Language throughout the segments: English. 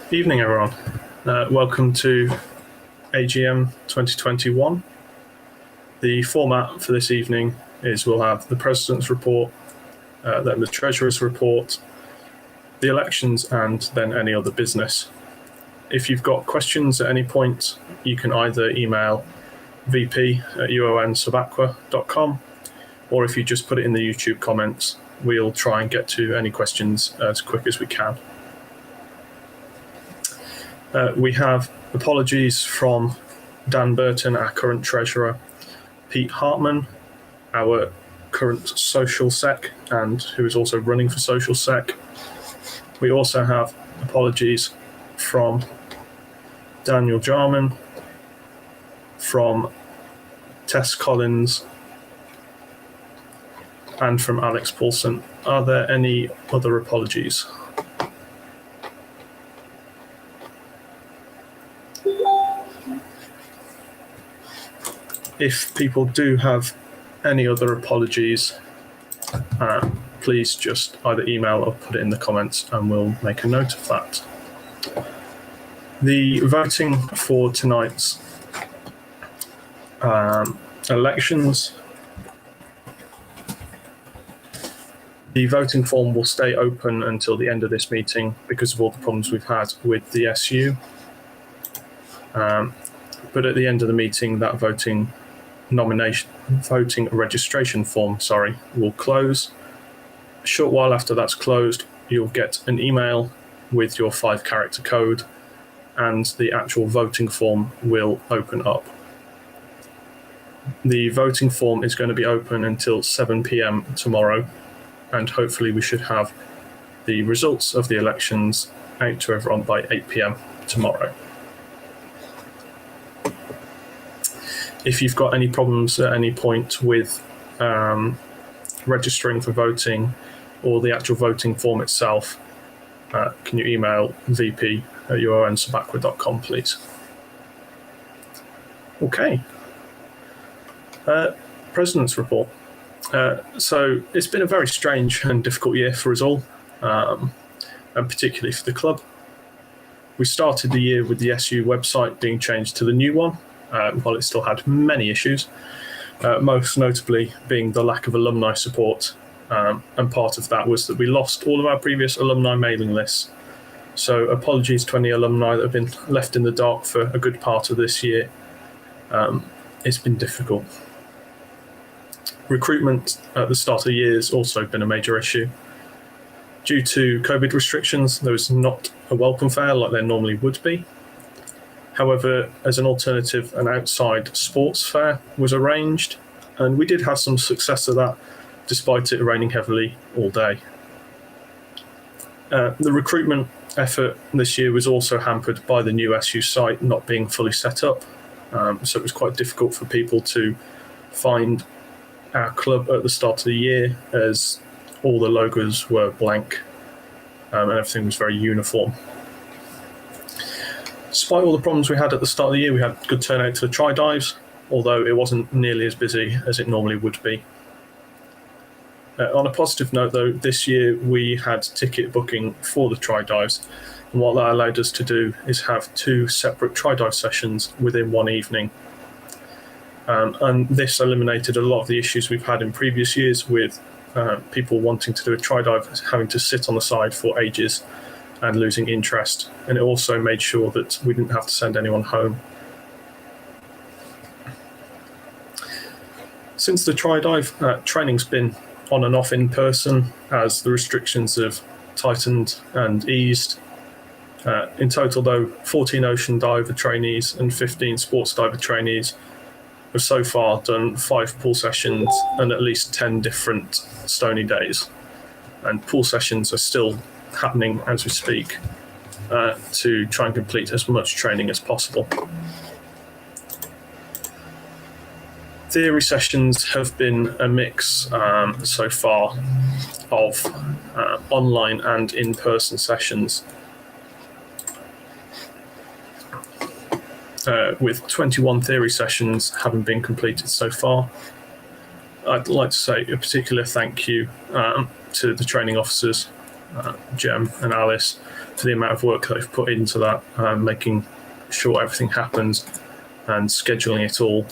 Evening, everyone. Welcome to AGM 2021. The format for this evening is we'll have the President's report, then the Treasurer's report, the elections, and then any other business. If you've got questions at any point, you can either email vp@uonsabaqua.com, or if you just put it in the YouTube comments, we'll try and get to any questions as quick as we can. We have apologies from Dan Burton, our current treasurer, Pete Hartman, our current social sec, and who is also running for social sec. We also have apologies from Daniel Jarman, from Tess Collins, and from Alex Paulson. Are there any other apologies? If people do have any other apologies, please just either email or put it in the comments and we'll make a note of that. The voting for tonight's elections, the voting form will stay open until the end of this meeting because of all the problems we've had with the SU. But at the end of the meeting, that voting registration form, will close. A short while after that's closed, you'll get an email with your 5-character code and the actual voting form will open up. The voting form is going to be open until 7 p.m. tomorrow, and hopefully we should have the results of the elections out to everyone by 8 p.m. tomorrow. If you've got any problems at any point with registering for voting or the actual voting form itself, can you email vp@uonsabaqua.com, please? Okay. President's report. So it's been a very strange and difficult year for us all, and particularly for the club. We started the year with the SU website being changed to the new one, while it still had many issues, most notably being the lack of alumni support. And part of that was that we lost all of our previous alumni mailing lists. So apologies to any alumni that have been left in the dark for a good part of this year. It's been difficult. Recruitment at the start of the year has also been a major issue. Due to COVID restrictions, there was not a welcome fair like there normally would be. However, as an alternative, an outside sports fair was arranged, and we did have some success at that, despite it raining heavily all day. The recruitment effort this year was also hampered by the new SU site not being fully set up, so it was quite difficult for people to find our club at the start of the year, as all the logos were blank and everything was very uniform. Despite all the problems we had at the start of the year, we had good turnout to the tri-dives, although it wasn't nearly as busy as it normally would be. On a positive note, though, this year we had ticket booking for the tri-dives, and what that allowed us to do is have 2 separate tri-dive sessions within one evening. And this eliminated a lot of the issues we've had in previous years with people wanting to do a tri-dive, having to sit on the side for ages and losing interest, and it also made sure that we didn't have to send anyone home. Since the tri-dive, training's been on and off in person as the restrictions have tightened and eased. In total, though, 14 ocean diver trainees and 15 sports diver trainees have so far done 5 pool sessions and at least 10 different stony days. And pool sessions are still happening as we speak, to try and complete as much training as possible. Theory sessions have been a mix so far of online and in-person sessions, with 21 theory sessions having been completed so far. I'd like to say a particular thank you to the training officers, Jem and Alice, for the amount of work they've put into that, making sure everything happens and scheduling it all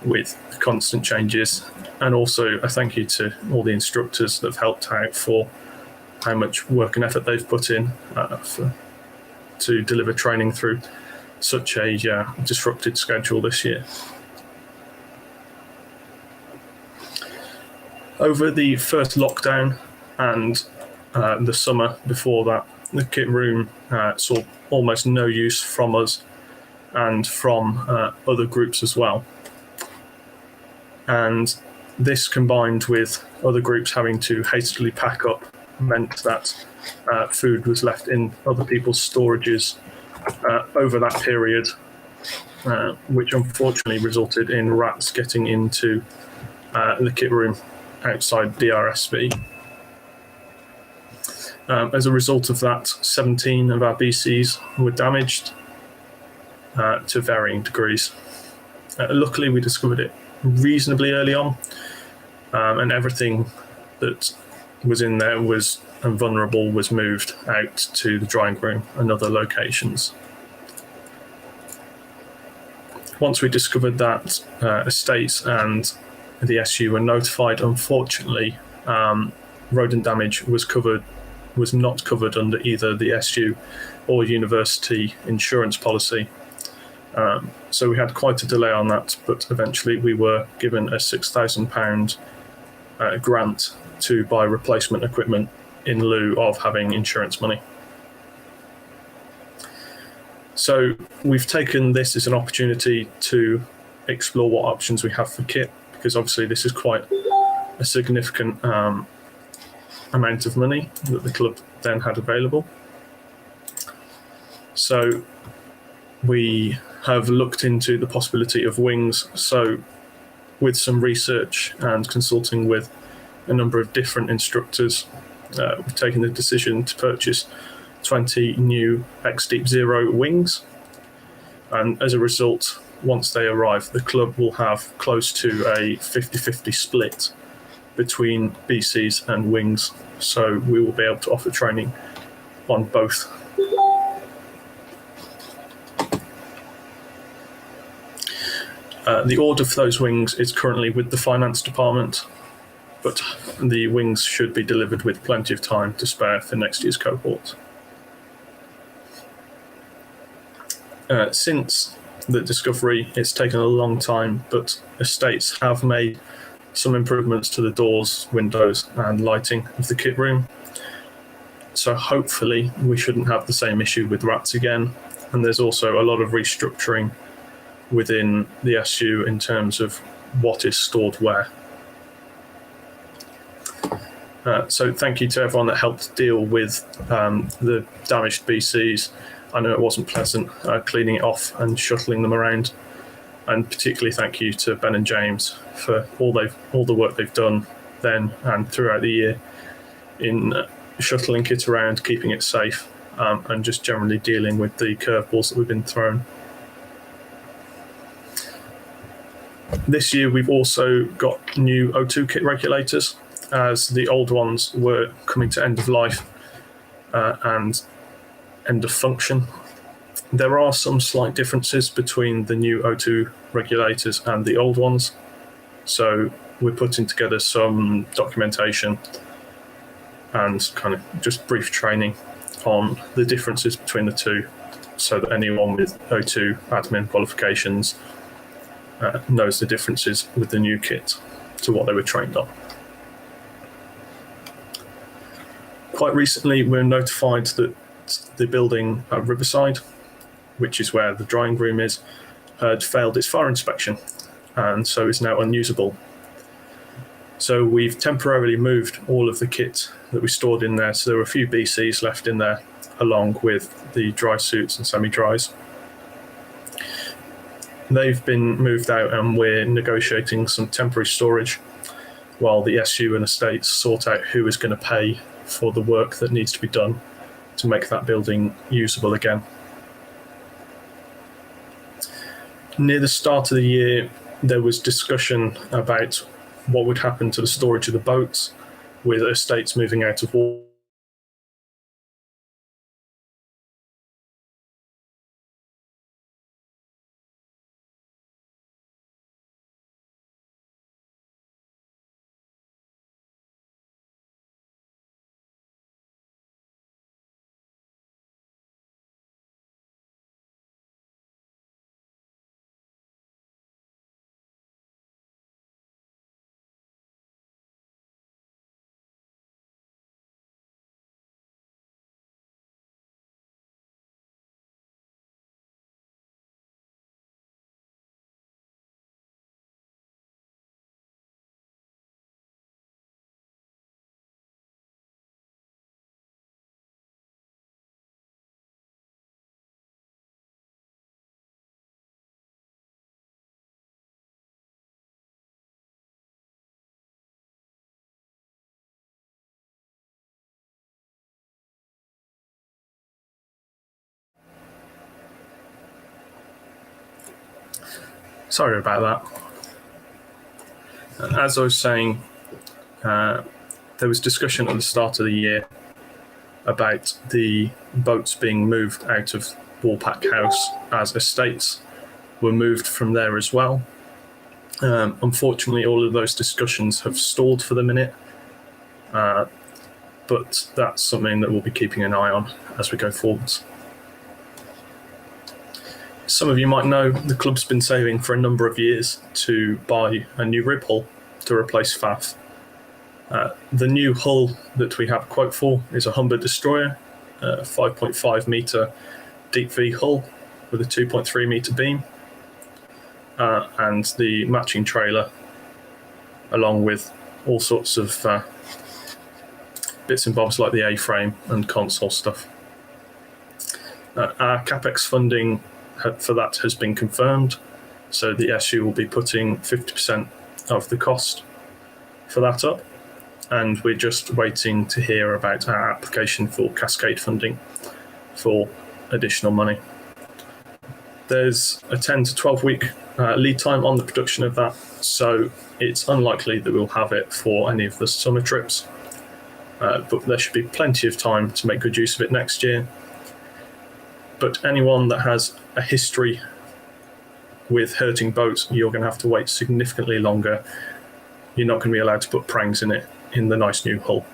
with constant changes. And also a thank you to all the instructors that have helped out for how much work and effort they've put in to deliver training through such a disrupted schedule this year. Over the first lockdown and the summer before that, the kit room saw almost no use from us and from other groups as well. And this, combined with other groups having to hastily pack up, meant that food was left in other people's storages over that period, which unfortunately resulted in rats getting into the kit room outside DRSV. As a result of that, 17 of our BCs were damaged to varying degrees. Luckily, we discovered it reasonably early on, and everything that was in there and vulnerable was moved out to the drying room and other locations. Once we discovered that, estates and the SU were notified. Unfortunately, rodent damage was not covered under either the SU or university insurance policy. So we had quite a delay on that, but eventually we were given a £6,000 grant to buy replacement equipment in lieu of having insurance money. So we've taken this as an opportunity to explore what options we have for kit, because obviously this is quite a significant amount of money that the club then had available. So we have looked into the possibility of wings. So with some research and consulting with a number of different instructors, we've taken the decision to purchase 20 new X-Deep Zero wings. And as a result, once they arrive, the club will have close to a 50-50 split between BCs and wings. So we will be able to offer training on both. The order for those wings is currently with the finance department, but the wings should be delivered with plenty of time to spare for next year's cohort. Since the discovery, it's taken a long time, but estates have made some improvements to the doors, windows and lighting of the kit room. So hopefully we shouldn't have the same issue with rats again. And there's also a lot of restructuring within the SU in terms of what is stored where. So thank you to everyone that helped deal with the damaged BCs. I know it wasn't pleasant cleaning it off and shuttling them around. And particularly thank you to Ben and James for all the work they've done then and throughout the year in shuttling kit around, keeping it safe, and just generally dealing with the curveballs that we've been thrown. This year we've also got new O2 kit regulators, as the old ones were coming to end of life and end of function. There are some slight differences between the new O2 regulators and the old ones. So we're putting together some documentation and kind of just brief training on the differences between the two, so that anyone with O2 admin qualifications knows the differences with the new kit to what they were trained on. Quite recently, we were notified that the building at Riverside, which is where the drying room is, had failed its fire inspection and so is now unusable. So we've temporarily moved all of the kit that we stored in there. So there were a few BCs left in there, along with the dry suits and semi-dries. They've been moved out and we're negotiating some temporary storage while the SU and estates sort out who is going to pay for the work that needs to be done to make that building usable again. Near the start of the year, there was discussion about what would happen to the storage of the boats, with estates moving out of water Sorry about that. As I was saying, there was discussion at the start of the year about the boats being moved out of Woolpack House as estates were moved from there as well. Unfortunately, all of those discussions have stalled for the minute, but that's something that we'll be keeping an eye on as we go forwards. Some of you might know the club's been saving for a number of years to buy a new rib hull to replace FAF. The new hull that we have a quote for is a Humber Destroyer, 5.5 metre deep V hull with a 2.3 metre beam, and the matching trailer, along with all sorts of bits and bobs like the A-frame and console stuff. Our CapEx funding for that has been confirmed, so the SU will be putting 50% of the cost for that up, and we're just waiting to hear about our application for cascade funding for additional money. There's a 10 to 12 week lead time on the production of that, so it's unlikely that we'll have it for any of the summer trips, but there should be plenty of time to make good use of it next year. But anyone that has a history with hurting boats, you're going to have to wait significantly longer. You're not going to be allowed to put prangs in it in the nice new hull.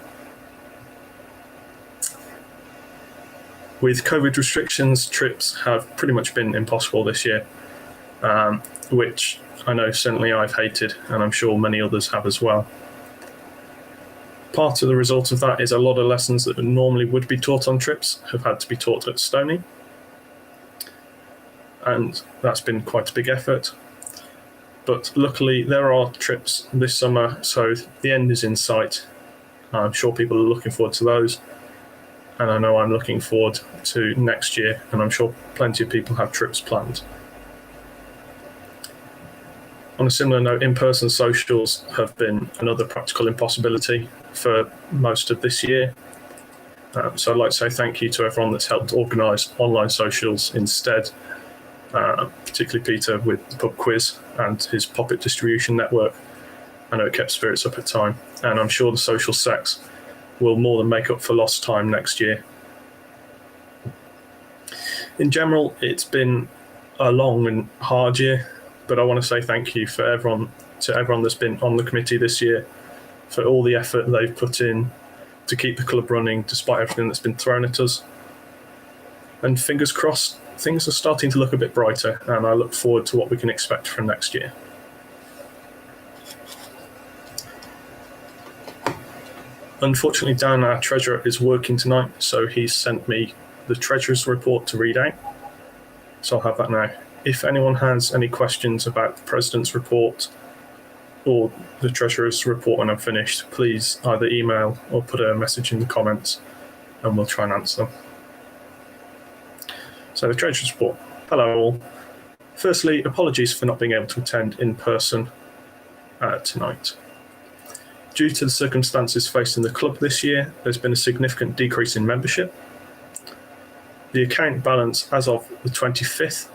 With COVID restrictions, trips have pretty much been impossible this year, which I know certainly I've hated, and I'm sure many others have as well. Part of the result of that is a lot of lessons that normally would be taught on trips have had to be taught at Stony, and that's been quite a big effort. But luckily there are trips this summer, so the end is in sight. I'm sure people are looking forward to those, and I know I'm looking forward to next year, and I'm sure plenty of people have trips planned. On a similar note, in-person socials have been another practical impossibility for most of this year. So I'd like to say thank you to everyone that's helped organise online socials instead, particularly Peter with the pub quiz and his Poppet distribution network. I know it kept spirits up at time, and I'm sure the social sex will more than make up for lost time next year. In general, it's been a long and hard year, but I want to say thank you to everyone that's been on the committee this year for all the effort they've put in to keep the club running despite everything that's been thrown at us. And fingers crossed, things are starting to look a bit brighter, and I look forward to what we can expect from next year. Unfortunately, Dan, our treasurer, is working tonight, so he's sent me the treasurer's report to read out. So I'll have that now. If anyone has any questions about the president's report or the treasurer's report when I'm finished, please either email or put a message in the comments, and we'll try and answer them. So the treasurer's report. Hello all. Firstly, apologies for not being able to attend in person tonight. Due to the circumstances facing the club this year, there's been a significant decrease in membership. The account balance as of the 25th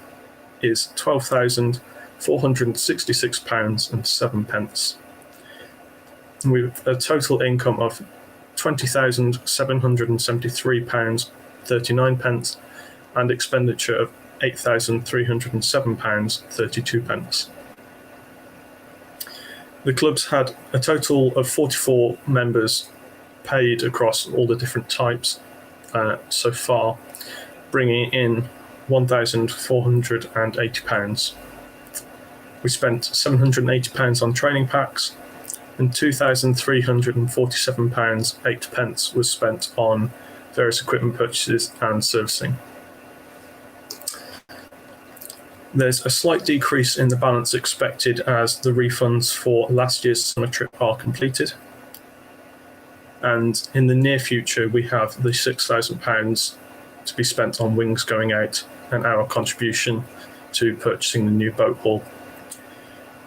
is £12,466.07. With a total income of £20,773.39 and expenditure of £8,307.32. The club's had a total of 44 members paid across all the different types so far, bringing in £1,480. We spent £780 on training packs, and £2,347.08 was spent on various equipment purchases and servicing. There's a slight decrease in the balance expected as the refunds for last year's summer trip are completed. And in the near future, we have the £6,000 to be spent on wings going out and our contribution to purchasing the new boat hull.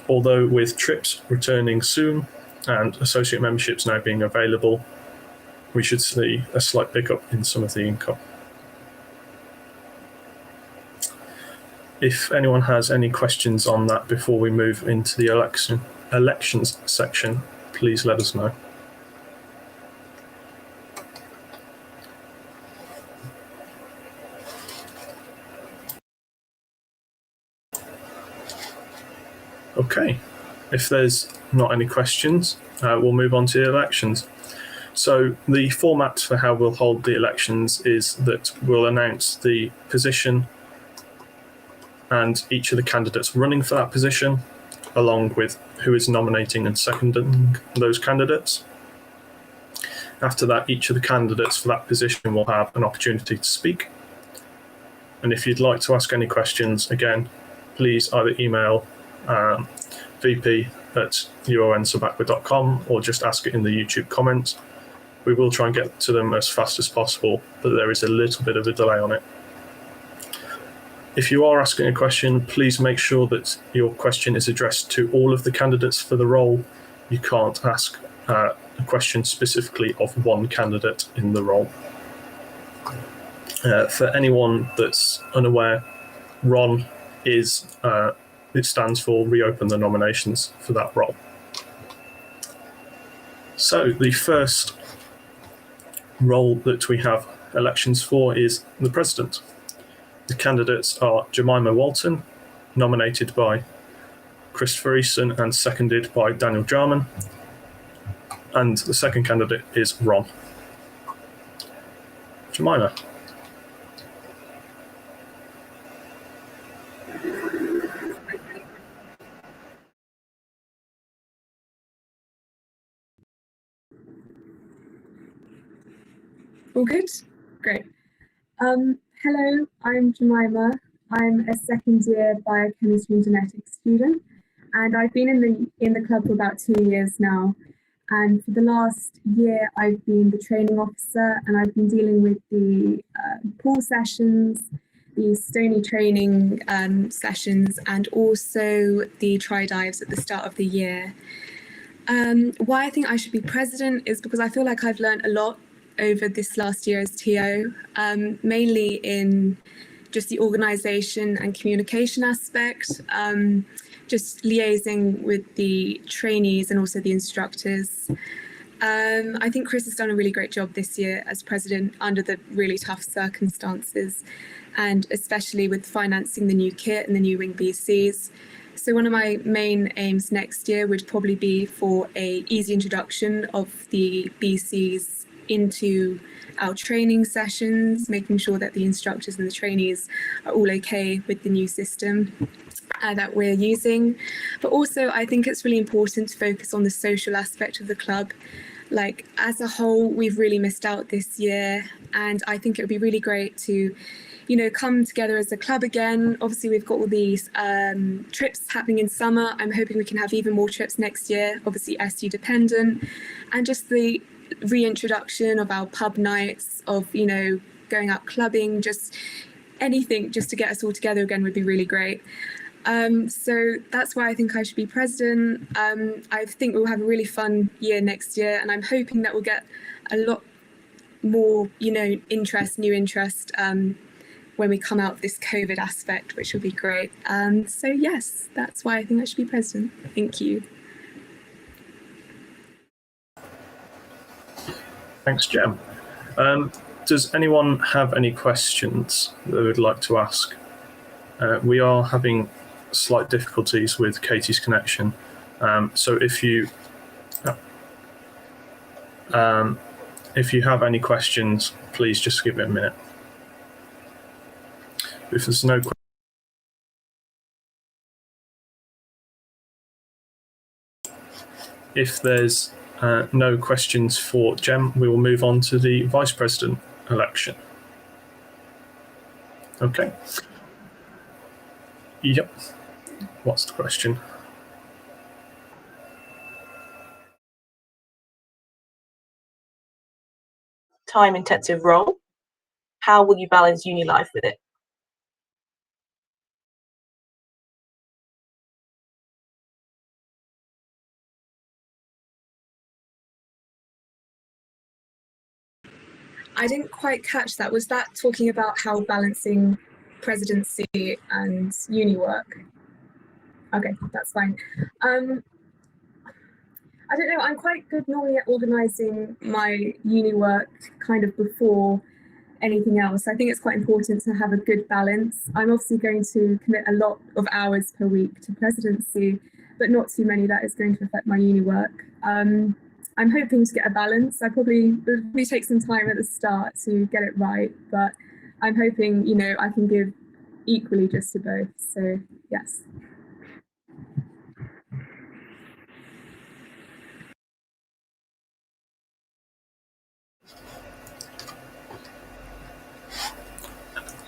Although with trips returning soon and associate memberships now being available, we should see a slight pickup in some of the income. If anyone has any questions on that before we move into the elections section, please let us know. Okay, if there's not any questions, we'll move on to the elections. So the format for how we'll hold the elections is that we'll announce the position and each of the candidates running for that position, along with who is nominating and seconding those candidates. After that, each of the candidates for that position will have an opportunity to speak. And if you'd like to ask any questions, again, please either email vp@uonsabacwa.com or just ask it in the YouTube comments. We will try and get to them as fast as possible, but there is a little bit of a delay on it. If you are asking a question, please make sure that your question is addressed to all of the candidates for the role. You can't ask a question specifically of one candidate in the role. For anyone that's unaware, RON is, it stands for Reopen the Nominations for that role. So the first role that we have elections for is the president. The candidates are Jemima Walton, nominated by Christopher Easton and seconded by Daniel Jarman. And the second candidate is Ron. Jemima. All good? Great. Hello, I'm Jemima. I'm a second year biochemistry and genetics student, and I've been in the club for about 2 years now. And for the last year, I've been the training officer, and I've been dealing with the pool sessions, the Stony training sessions, and also the tri-dives at the start of the year. Why I think I should be president is because I feel like I've learned a lot over this last year as TO, mainly in just the organisation and communication aspect, just liaising with the trainees and also the instructors. I think Chris has done a really great job this year as president under the really tough circumstances, and especially with financing the new kit and the new wing BCs. So one of my main aims next year would probably be for an easy introduction of the BCs into our training sessions, making sure that the instructors and the trainees are all okay with the new system that we're using. But also, I think it's really important to focus on the social aspect of the club. Like, as a whole, we've really missed out this year, and I think it would be really great to, you know, come together as a club again. Obviously, we've got all these trips happening in summer. I'm hoping we can have even more trips next year, obviously SU dependent, and just the reintroduction of our pub nights, of, you know, going out clubbing, just anything just to get us all together again would be really great. So that's why I think I should be president. I think we'll have a really fun year next year, and I'm hoping that we'll get a lot more, you know, new interest when we come out of this COVID aspect, which will be great. So yes, that's why I think I should be president. Thank you. Thanks, Jem. Does anyone have any questions that they would like to ask? We are having slight difficulties with Katie's connection. So if you have any questions, please just give it a minute. If there's no questions, if there's no questions for Jem, we will move on to the vice president election. Okay. Yep. What's the question? Time-intensive role. How will you balance uni life with it? I didn't quite catch that. Was that talking about how balancing presidency and uni work. Okay, that's fine. I don't know, I'm quite good normally at organising my uni work kind of before anything else. I think it's quite important to have a good balance. I'm obviously going to commit a lot of hours per week to presidency, but not too many that is going to affect my uni work. I'm hoping to get a balance. It'll probably take some time at the start to get it right, but I'm hoping, you know, I can give equally just to both. So yes.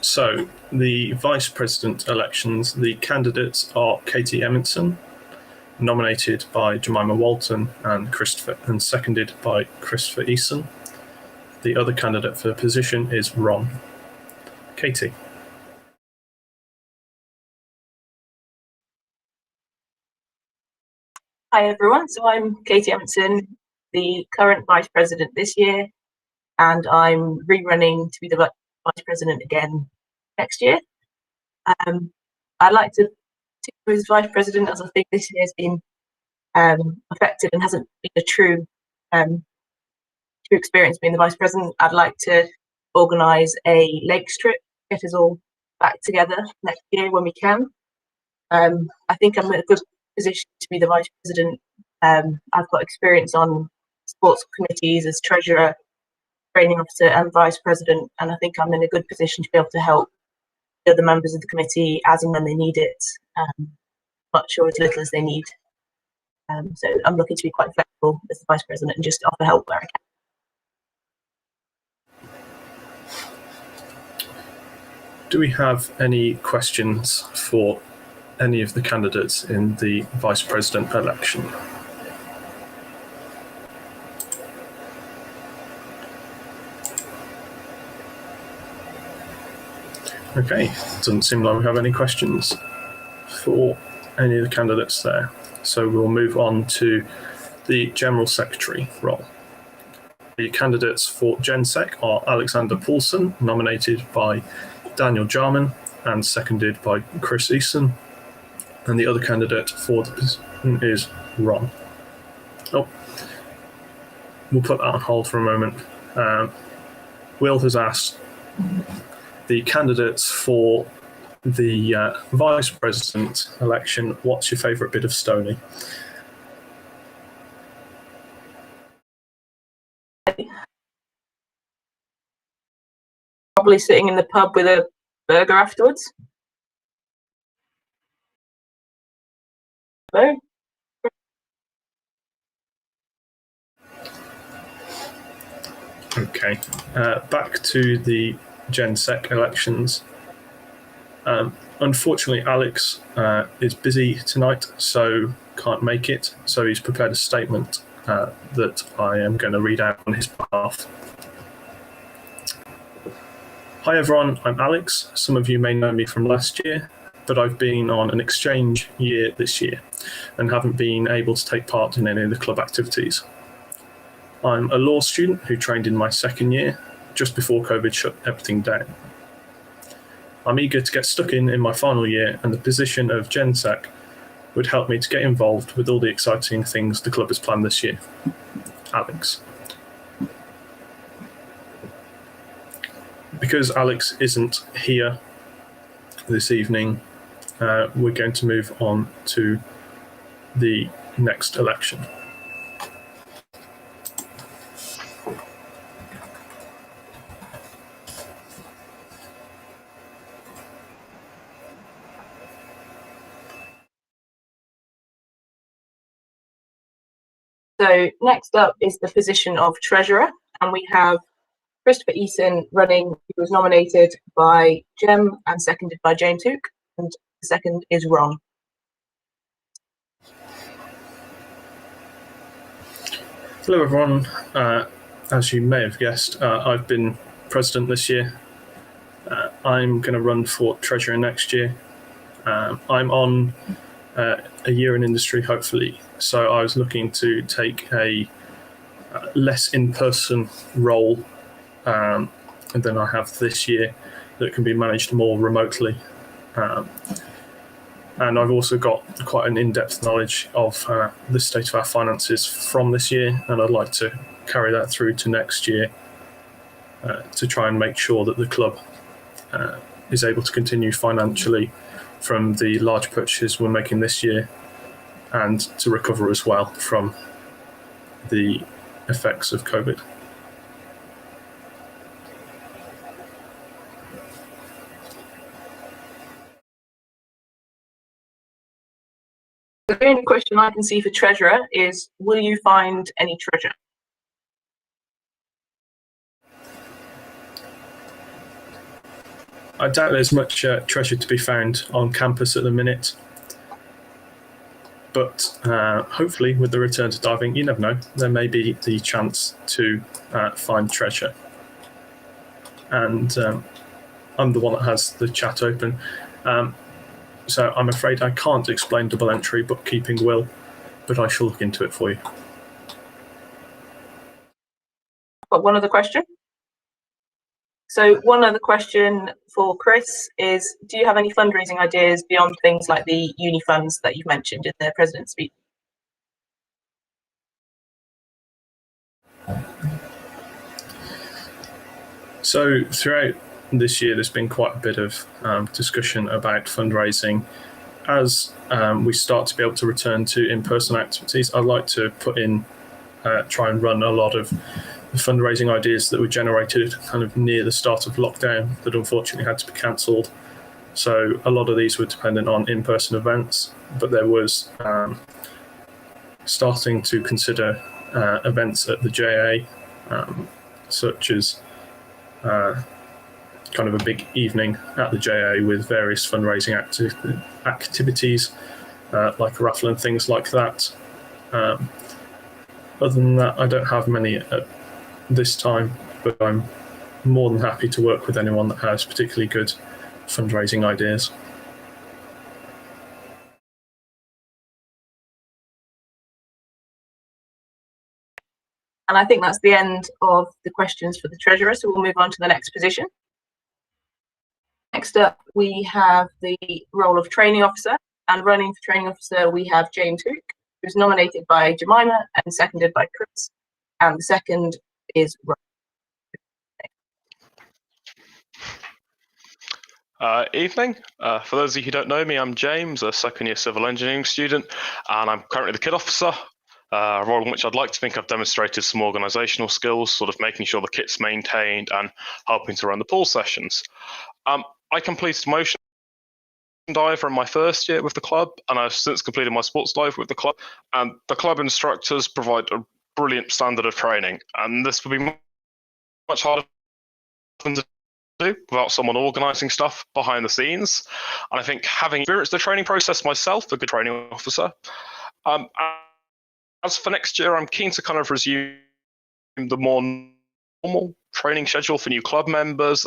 So the vice president elections, the candidates are Katie Emmetson, nominated by Jemima Walton and seconded by Christopher Eason. The other candidate for the position is Ron. Katie. Hi everyone, so I'm Katie Emmetson, the current Vice President this year, and I'm rerunning to be the Vice President again next year. I'd like to take as Vice President, as I think this year has been affected and hasn't been a true experience being the Vice President. I'd like to organise a lakes trip, get us all back together next year when we can. I think I'm in a good position to be the Vice President. I've got experience on sports committees as Treasurer, Training Officer and Vice President, and I think I'm in a good position to be able to help the other members of the committee as and when they need it, much or as little as they need. So I'm looking to be quite flexible as the Vice President and just offer help where I can. Do we have any questions for any of the candidates in the Vice President election? Okay, doesn't seem like we have any questions for any of the candidates there. So we'll move on to the General Secretary role. The candidates for GenSec are Alexander Paulson, nominated by Daniel Jarman and seconded by Chris Eason. And the other candidate for the position is Ron. Oh, we'll put that on hold for a moment. Will has asked the candidates for the Vice President election, what's your favourite bit of Stony? Probably sitting in the pub with a burger afterwards. No? Okay, back to the GenSec elections. Unfortunately, Alex is busy tonight, so can't make it. So he's prepared a statement that I am going to read out on his behalf. Hi everyone, I'm Alex. Some of you may know me from last year, but I've been on an exchange year this year and haven't been able to take part in any of the club activities. I'm a law student who trained in my second year, just before COVID shut everything down. I'm eager to get stuck in my final year, and the position of GenSec would help me to get involved with all the exciting things the club has planned this year. Alex. Because Alex isn't here this evening, we're going to move on to the next election. So next up is the position of Treasurer, and we have Christopher Eason running, who was nominated by Jem and seconded by James Hook, and the second is Ron. Hello everyone. As you may have guessed, I've been president this year. I'm going to run for treasurer next year. I'm on a year in industry, hopefully, so I was looking to take a less in-person role than I have this year, that can be managed more remotely. And I've also got quite an in-depth knowledge of the state of our finances from this year, and I'd like to carry that through to next year to try and make sure that the club is able to continue financially from the large purchases we're making this year, and to recover as well from the effects of COVID. The only question I can see for treasurer is, will you find any treasure? I doubt there's much treasure to be found on campus at the minute, but hopefully with the return to diving, you never know, there may be the chance to find treasure. And I'm the one that has the chat open. So I'm afraid I can't explain double entry bookkeeping will, but I shall look into it for you. Got one other question. So one other question for Chris is, do you have any fundraising ideas beyond things like the uni funds that you've mentioned in the president's speech? So throughout this year, there's been quite a bit of discussion about fundraising. As we start to be able to return to in-person activities, I'd like to put in, try and run a lot of the fundraising ideas that were generated kind of near the start of lockdown that unfortunately had to be cancelled. So a lot of these were dependent on in-person events, but there was starting to consider events at the JA, such as kind of a big evening at the JA with various fundraising activities, like a raffle and things like that. Other than that, I don't have many at this time, but I'm more than happy to work with anyone that has particularly good fundraising ideas. And I think that's the end of the questions for the treasurer, so we'll move on to the next position. Next up, we have the role of training officer, and running for training officer, we have James Hook, who's nominated by Jemima and seconded by Chris, and the second is Rob. Evening. For those of you who don't know me, I'm James, a second year civil engineering student, and I'm currently the kit officer, a role in which I'd like to think I've demonstrated some organisational skills, sort of making sure the kit's maintained and helping to run the pool sessions. I completed my ocean diver in my first year with the club, and I've since completed my sports diver with the club, and the club instructors provide a brilliant standard of training, and this would be much harder than to do without someone organising stuff behind the scenes. And I think having experienced the training process myself, a good training officer, as for next year, I'm keen to kind of resume the more normal training schedule for new club members,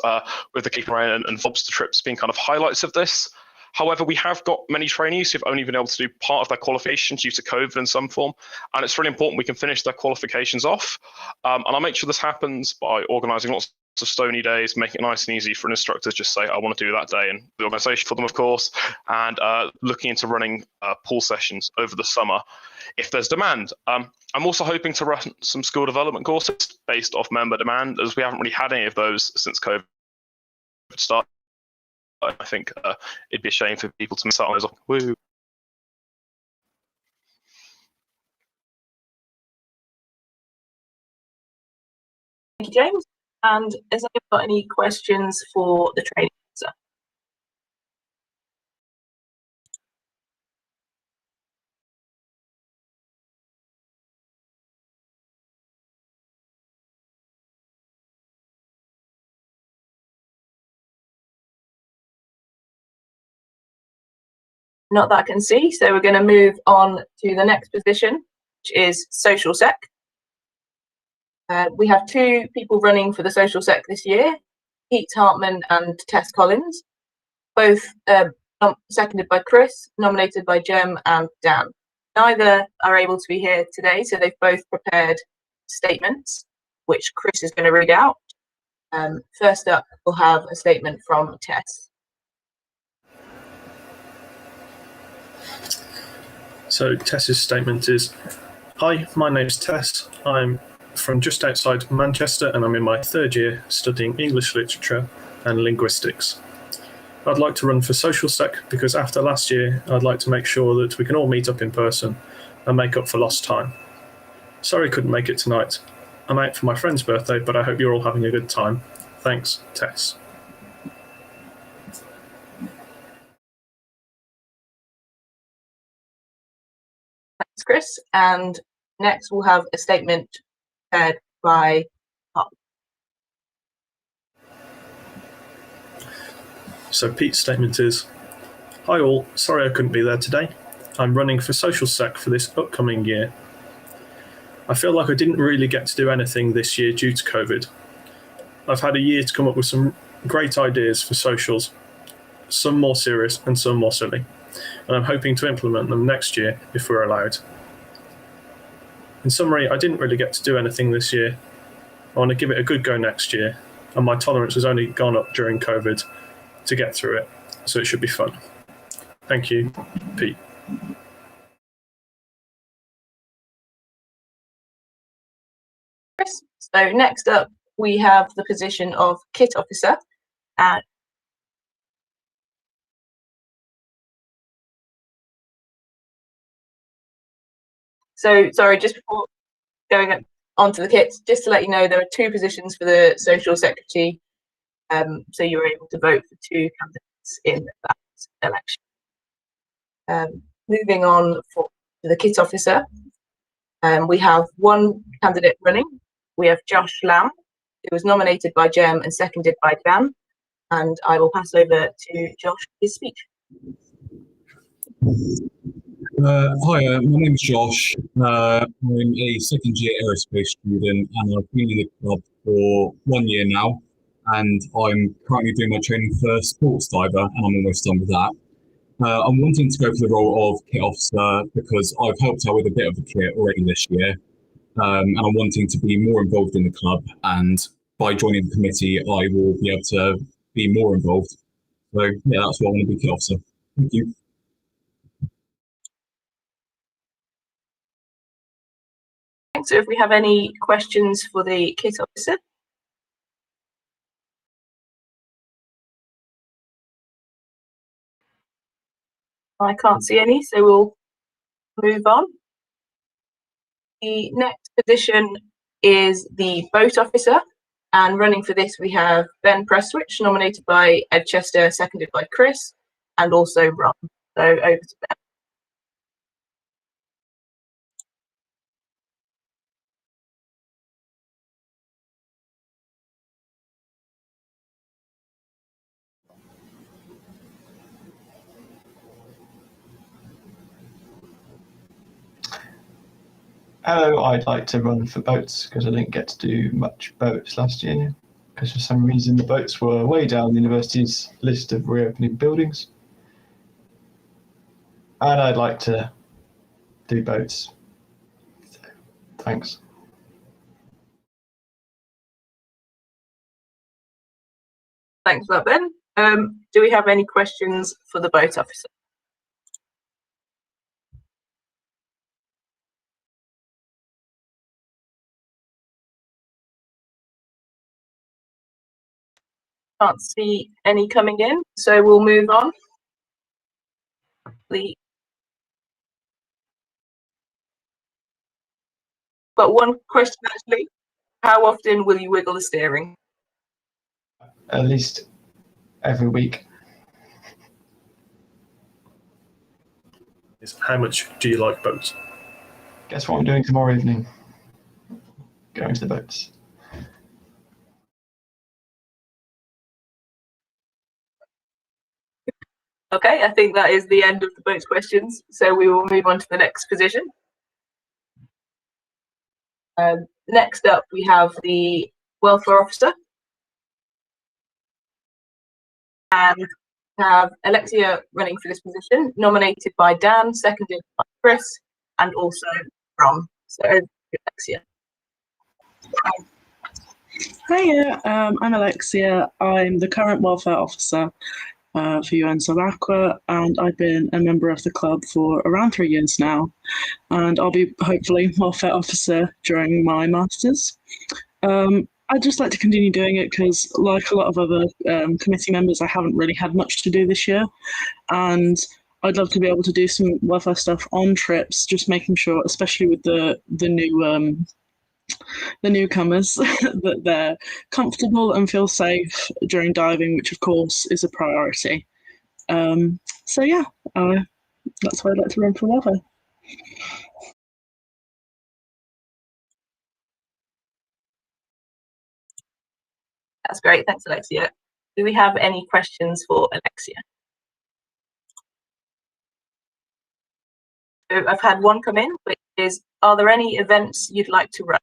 with the keeping around and lobster trips being kind of highlights of this. However, we have got many trainees who've only been able to do part of their qualification due to COVID in some form, and it's really important we can finish their qualifications off. And I'll make sure this happens by organising lots of stony days, making it nice and easy for an instructor to just say, I want to do that day, and the organisation for them, of course, and looking into running pool sessions over the summer if there's demand. I'm also hoping to run some skill development courses based off member demand, as we haven't really had any of those since COVID started. I think it'd be a shame for people to miss out on those. Woo. Thank you, James. And has anyone got any questions for the training officer? Not that I can see, so we're going to move on to the next position, which is social sec. We have two people running for the social sec this year, Pete Hartman and Tess Collins, both seconded by Chris, nominated by Jem and Dan. Neither are able to be here today, so they've both prepared statements, which Chris is going to read out. First up, we'll have a statement from Tess. So Tess's statement is, "Hi, my name's Tess. I'm from just outside Manchester and I'm in my third year studying English literature and linguistics. I'd like to run for social sec because after last year, I'd like to make sure that we can all meet up in person and make up for lost time. Sorry I couldn't make it tonight. I'm out for my friend's birthday, but I hope you're all having a good time. Thanks, Tess." Thanks, Chris. And next, we'll have a statement prepared by Pop. So Pete's statement is, "Hi all, sorry I couldn't be there today. I'm running for social sec for this upcoming year. I feel like I didn't really get to do anything this year due to COVID. I've had a year to come up with some great ideas for socials, some more serious and some more silly, and I'm hoping to implement them next year if we're allowed. In summary, I didn't really get to do anything this year. I want to give it a good go next year, and my tolerance has only gone up during COVID to get through it, so it should be fun. Thank you, Pete." Chris. So next up, we have the position of Kit Officer. So sorry, just before going on to the kits, just to let you know, there are two positions for the social secretary. So you're able to vote for two candidates in that election. Moving on to the kit officer, we have one candidate running. We have Josh Lamb, who was nominated by Jem and seconded by Dan. And I will pass over to Josh for his speech. Hi, my name's Josh. I'm a second year aerospace student and I've been in the club for 1 year now. And I'm currently doing my training for sports diver and I'm almost done with that. I'm wanting to go for the role of kit officer because I've helped out with a bit of the kit already this year. And I'm wanting to be more involved in the club, and by joining the committee, I will be able to be more involved. So yeah, that's why I want to be kit officer. Thank you. So if we have any questions for the kit officer. I can't see any, so we'll move on. The next position is the boat officer, and running for this we have Ben Prestwich, nominated by Ed Chester, seconded by Chris, and also Ron. So over to Ben. Hello, I'd like to run for boats because I didn't get to do much boats last year because for some reason the boats were way down the university's list of reopening buildings. And I'd like to do boats. So, thanks. Thanks for that, Ben. Do we have any questions for the boat officer? Can't see any coming in, so we'll move on. But one question actually, how often will you wiggle the steering? At least every week. How much do you like boats? Guess what I'm doing tomorrow evening? Going to the boats. Okay, I think that is the end of the boats questions, so we will move on to the next position. Next up, we have the welfare officer. And we have Alexia running for this position, nominated by Dan, seconded by Chris, and also Ron. So, Alexia. Hiya, I'm Alexia. I'm the current welfare officer for UoNSAC AGM, and I've been a member of the club for around 3 years now. And I'll be hopefully welfare officer during my masters. I'd just like to continue doing it because, like a lot of other committee members, I haven't really had much to do this year, and I'd love to be able to do some welfare stuff on trips, just making sure, especially with the newcomers, that they're comfortable and feel safe during diving, which of course is a priority. So yeah, that's why I'd like to run for welfare. That's great. Thanks, Alexia. Do we have any questions for Alexia? So I've had one come in, which is, are there any events you'd like to run?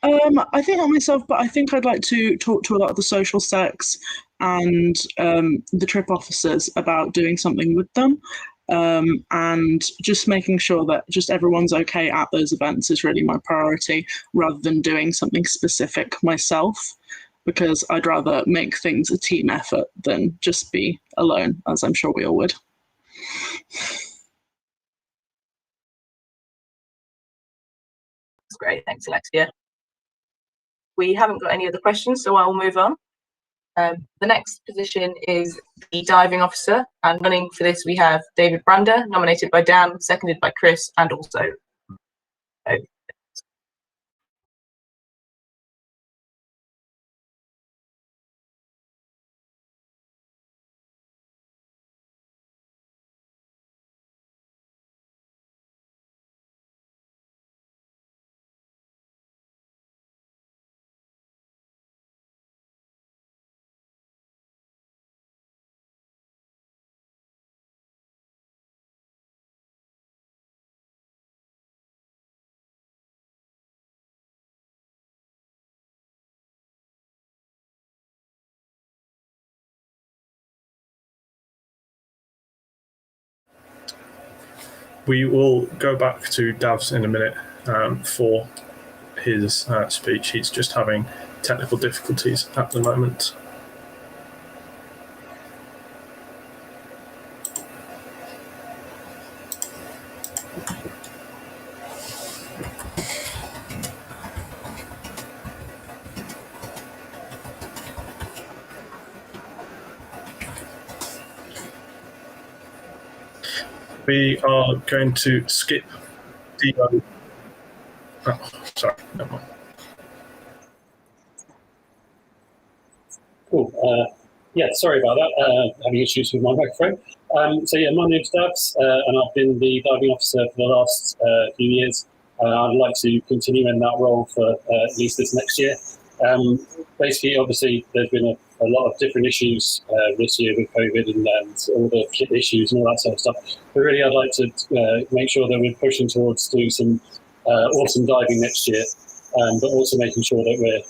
I think not myself, but I think I'd like to talk to a lot of the social secs and the trip officers about doing something with them. And just making sure that just everyone's okay at those events is really my priority, rather than doing something specific myself, because I'd rather make things a team effort than just be alone, as I'm sure we all would. That's great. Thanks, Alexia. We haven't got any other questions, so I'll move on. The next position is the diving officer, and running for this we have David Brander, nominated by Dan, seconded by Chris, and also We will go back to Davs in a minute for his speech. He's just having technical difficulties at the moment. We are going to skip the. Oh, sorry, never mind. Cool. Yeah, sorry about that. Having issues with my microphone. So yeah, my name's Dabs, and I've been the diving officer for the last few years. I'd like to continue in that role for at least this next year. Basically, obviously, there's been a lot of different issues this year with COVID and all the kit issues and all that sort of stuff. But really, I'd like to make sure that we're pushing towards doing some awesome diving next year, but also making sure that we're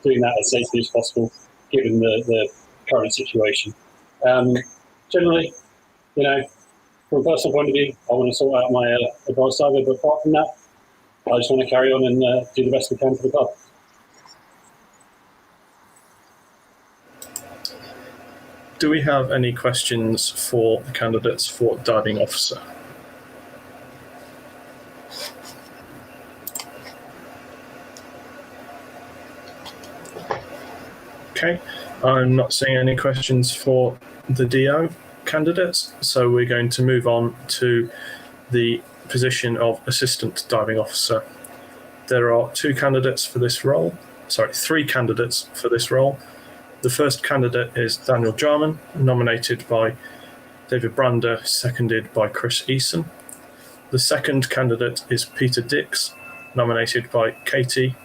doing that as safely as possible, given the current situation. Generally, you know, from a personal point of view, I want to sort out my advanced diver, but apart from that, I just want to carry on and do the best we can for the club. Do we have any questions for the candidates for diving officer? Okay, I'm not seeing any questions for the DO candidates, so we're going to move on to the position of assistant diving officer. There are three candidates for this role. The first candidate is Daniel Jarman, nominated by David Brander, seconded by Chris Eason. The second candidate is Peter Dix, nominated by Katie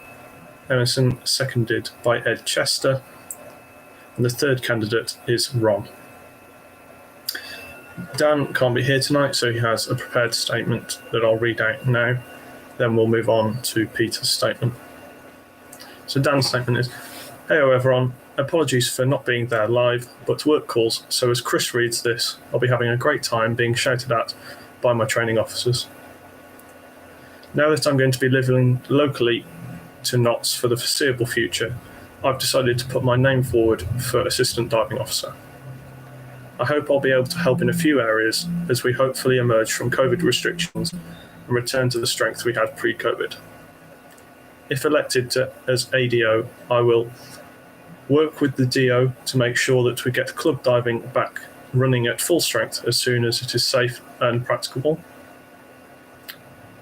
Emerson, seconded by Ed Chester. And the third candidate is Ron. Dan can't be here tonight, so he has a prepared statement that I'll read out now. Then we'll move on to Peter's statement. So Dan's statement is, "Hey everyone, apologies for not being there live, but work calls, so as Chris reads this, I'll be having a great time being shouted at by my training officers. Now that I'm going to be living locally to Notts for the foreseeable future, I've decided to put my name forward for Assistant Diving Officer. I hope I'll be able to help in a few areas as we hopefully emerge from COVID restrictions and return to the strength we had pre-COVID. If elected as ADO, I will work with the DO to make sure that we get club diving back running at full strength as soon as it is safe and practicable.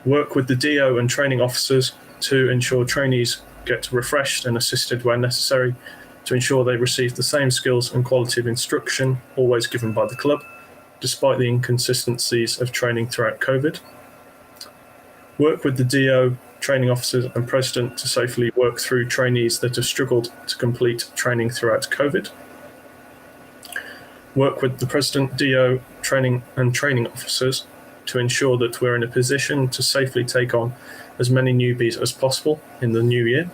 Work with the DO and training officers to ensure trainees get refreshed and assisted where necessary, to ensure they receive the same skills and quality of instruction always given by the club, despite the inconsistencies of training throughout COVID. Work with the DO, training officers and president to safely work through trainees that have struggled to complete training throughout COVID. Work with the president, DO, training officers to ensure that we're in a position to safely take on as many newbies as possible in the new year.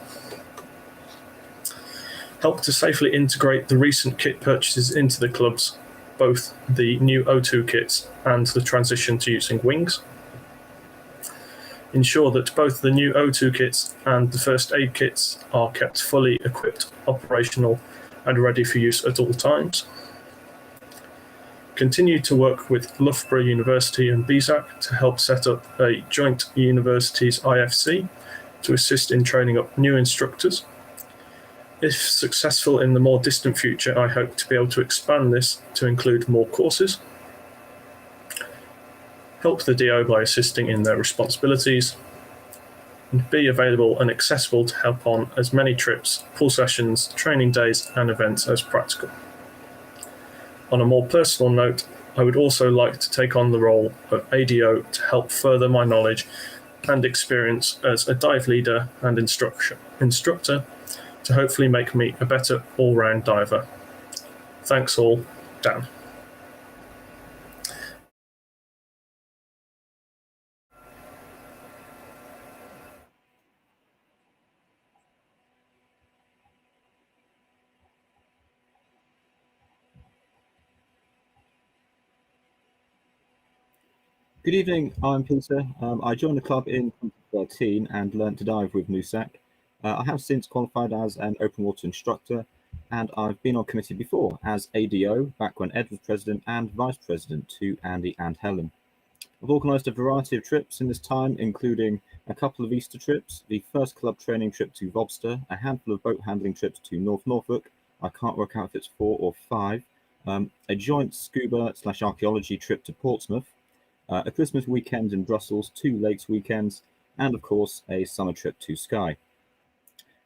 Help to safely integrate the recent kit purchases into the clubs, both the new O2 kits and the transition to using wings. Ensure that both the new O2 kits and the first aid kits are kept fully equipped, operational and ready for use at all times. Continue to work with Loughborough University and BZAC to help set up a joint universities IFC to assist in training up new instructors. If successful in the more distant future, I hope to be able to expand this to include more courses. Help the DO by assisting in their responsibilities, and be available and accessible to help on as many trips, pool sessions, training days and events as practical. On a more personal note, I would also like to take on the role of ADO to help further my knowledge and experience as a dive leader and instructor to hopefully make me a better all-round diver. Thanks all, Dan. Good evening, I'm Peter. I joined the club in 2013 and learned to dive with UoNSAC. I have since qualified as an open water instructor, and I've been on committee before as ADO, back when Ed was president, and vice president to Andy and Helen. I've organised a variety of trips in this time, including a couple of Easter trips, the first club training trip to Vobster, a handful of boat handling trips to North Norfolk, I can't work out if it's 4 or 5, a joint scuba/archaeology trip to Portsmouth, a Christmas weekend in Brussels, 2 lakes weekends, and of course a summer trip to Skye.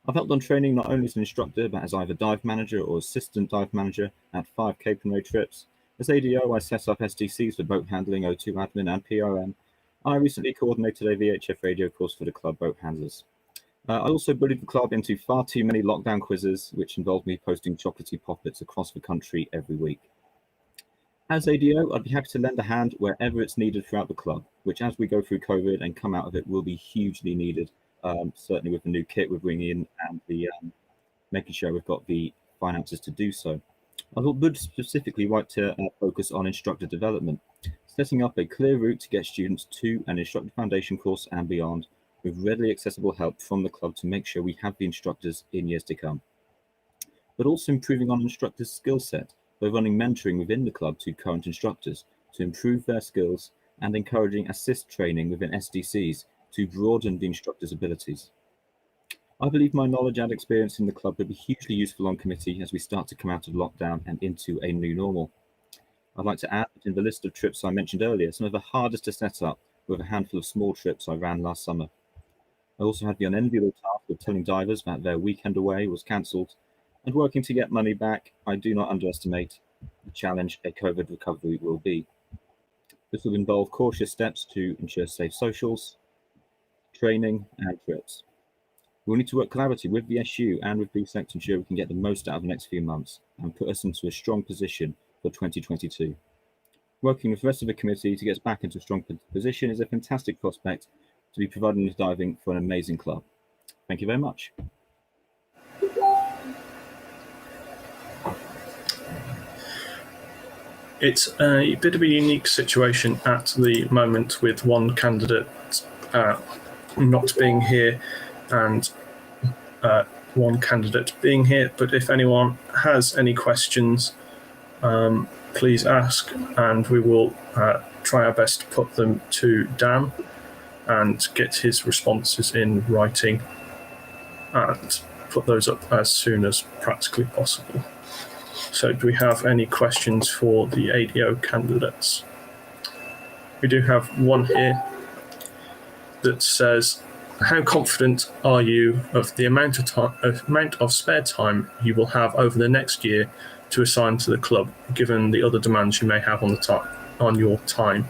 I've helped on training not only as an instructor but as either dive manager or assistant dive manager at 5 Cape and Road trips. As ADO, I set up SDCs for boat handling, O2 admin and PRM. I recently coordinated a VHF radio course for the club boat handlers. I also bullied the club into far too many lockdown quizzes, which involved me posting chocolatey poppets across the country every week. As ADO, I'd be happy to lend a hand wherever it's needed throughout the club, which as we go through COVID and come out of it will be hugely needed, certainly with the new kit we're bringing in and the making sure we've got the finances to do so. I would specifically like to focus on instructor development, setting up a clear route to get students to an instructor foundation course and beyond, with readily accessible help from the club to make sure we have the instructors in years to come. But also improving on instructors' skill set, by running mentoring within the club to current instructors to improve their skills and encouraging assist training within SDCs to broaden the instructor's abilities. I believe my knowledge and experience in the club will be hugely useful on committee as we start to come out of lockdown and into a new normal. I'd like to add that in the list of trips I mentioned earlier, some of the hardest to set up were a handful of small trips I ran last summer. I also had the unenviable task of telling divers that their weekend away was cancelled, and working to get money back. I do not underestimate the challenge a COVID recovery will be. This will involve cautious steps to ensure safe socials, training and trips. We'll need to work collaboratively with the SU and with BSEC to ensure we can get the most out of the next few months and put us into a strong position for 2022. Working with the rest of the committee to get us back into a strong position is a fantastic prospect to be providing this diving for an amazing club. Thank you very much. It's a bit of a unique situation at the moment with one candidate not being here and one candidate being here. But if anyone has any questions, please ask, and we will try our best to put them to Dan and get his responses in writing and put those up as soon as practically possible. So do we have any questions for the ADO candidates? We do have one here that says, how confident are you of the amount of spare time you will have over the next year to assign to the club, given the other demands you may have on your time?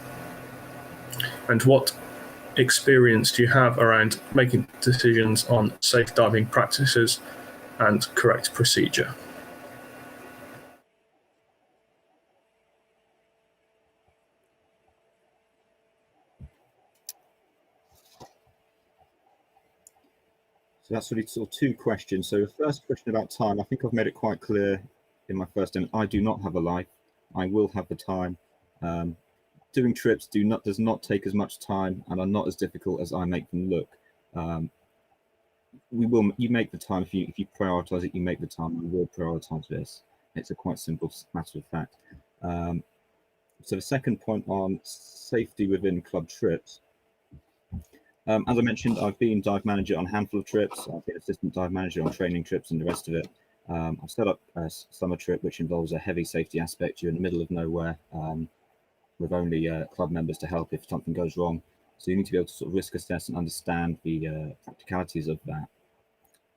And what experience do you have around making decisions on safe diving practices and correct procedure? So that's really sort of two questions. So the first question about time, I think I've made it quite clear in my first statement. I do not have a life. I will have the time. Doing trips does not take as much time and are not as difficult as I make them look. You make the time. If you prioritize it, you make the time. You will prioritize this. It's a quite simple matter of fact. So the second point on safety within club trips. As I mentioned, I've been dive manager on a handful of trips. I've been assistant dive manager on training trips and the rest of it. I've set up a summer trip which involves a heavy safety aspect. You're in the middle of nowhere with only club members to help if something goes wrong. So you need to be able to sort of risk assess and understand the practicalities of that.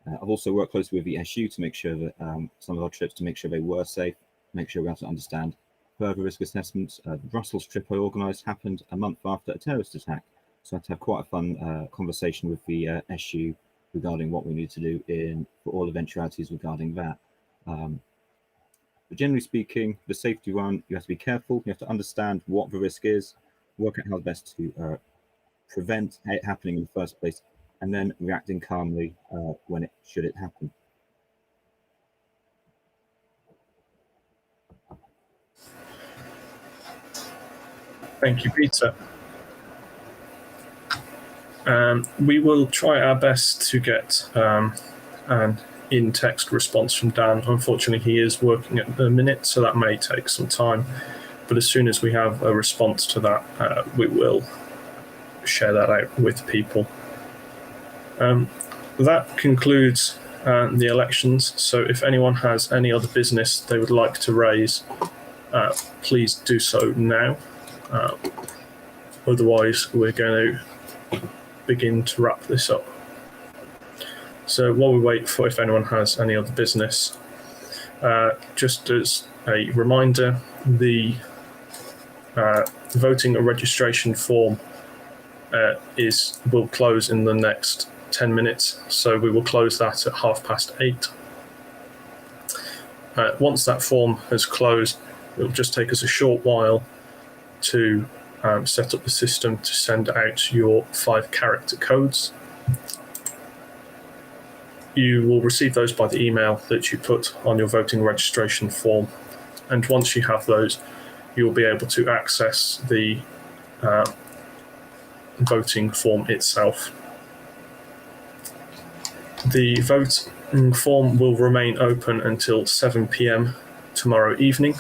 I've also worked closely with the SU to make sure that some of our trips, to make sure they were safe, make sure we have to understand further risk assessments. The Brussels trip I organised happened a month after a terrorist attack. So I had to have quite a fun conversation with the SU regarding what we need to do for all eventualities regarding that. But generally speaking, the safety run, you have to be careful. You have to understand what the risk is, work out how best to prevent it happening in the first place, and then reacting calmly should it happen. Thank you, Peter. We will try our best to get an in-text response from Dan. Unfortunately, he is working at the minute, so that may take some time. But as soon as we have a response to that, we will share that out with people. That concludes the elections. So if anyone has any other business they would like to raise, please do so now. Otherwise, we're going to begin to wrap this up. So while we wait for if anyone has any other business, just as a reminder, the voting and registration form will close in the next 10 minutes. So we will close that at 8:30. Once that form has closed, it will just take us a short while to set up the system to send out your 5-character codes. You will receive those by the email that you put on your voting registration form. And once you have those, you'll be able to access the voting form itself. The voting form will remain open until 7 p.m. tomorrow evening,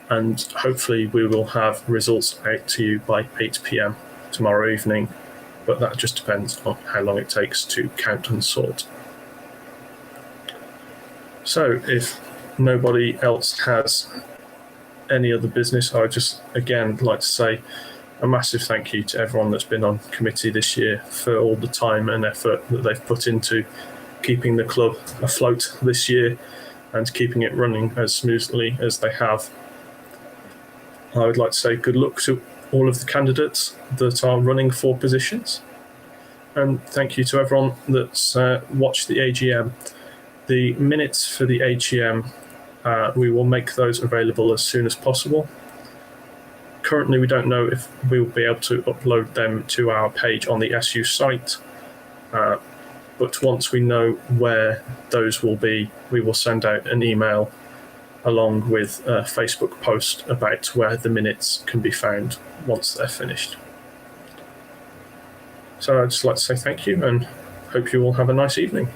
and hopefully we will have results out to you by 8 p.m. tomorrow evening, but that just depends on how long it takes to count and sort. So if nobody else has any other business, I would just again like to say a massive thank you to everyone that's been on committee this year for all the time and effort that they've put into keeping the club afloat this year and keeping it running as smoothly as they have. I would like to say good luck to all of the candidates that are running for positions. And thank you to everyone that's watched the AGM. The minutes for the AGM, we will make those available as soon as possible. Currently, we don't know if we will be able to upload them to our page on the SU site. But once we know where those will be, we will send out an email along with a Facebook post about where the minutes can be found once they're finished. So I'd just like to say thank you and hope you all have a nice evening.